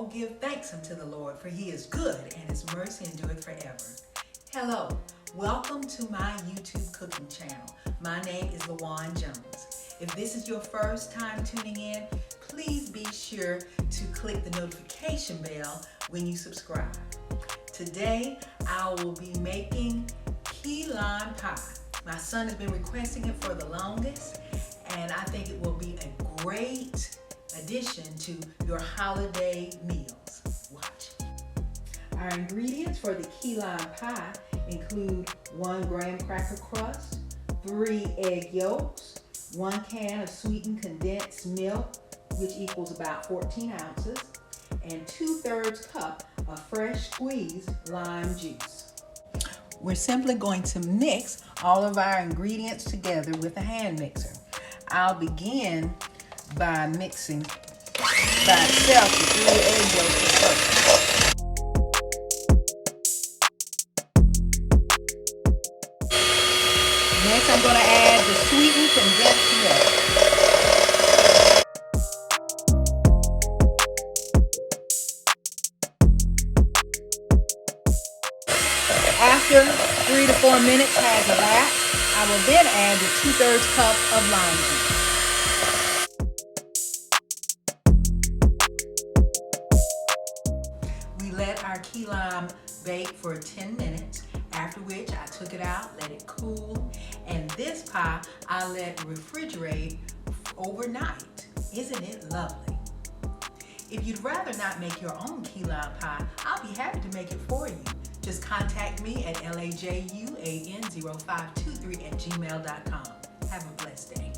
Oh, give thanks unto the Lord, for he is good, and his mercy endureth forever. Hello, welcome to my YouTube cooking channel. My name is Lajuan Jones. If this is your first time tuning in, please be sure to click the notification bell when you subscribe. Today, I will be making key lime pie. My son has been requesting it for the longest, and I think it will be a great addition to your holiday meals. Watch. Our ingredients for the key lime pie include 1 graham cracker crust, 3 egg yolks, 1 can of sweetened condensed milk, which equals about 14 ounces, and 2/3 cup of fresh squeezed lime juice. We're simply going to mix all of our ingredients together with a hand mixer. I'll begin by mixing by itself the 3 egg yolks first. Next, I'm going to add the sweetened condensed milk. After 3 to 4 minutes has elapsed, I will then add the 2/3 cup of lime juice. We let our key lime bake for 10 minutes, after which I took it out, let it cool, and this pie I let refrigerate overnight. Isn't it lovely? If you'd rather not make your own key lime pie, I'll be happy to make it for you. Just contact me at lajuan0523@gmail.com. Have a blessed day.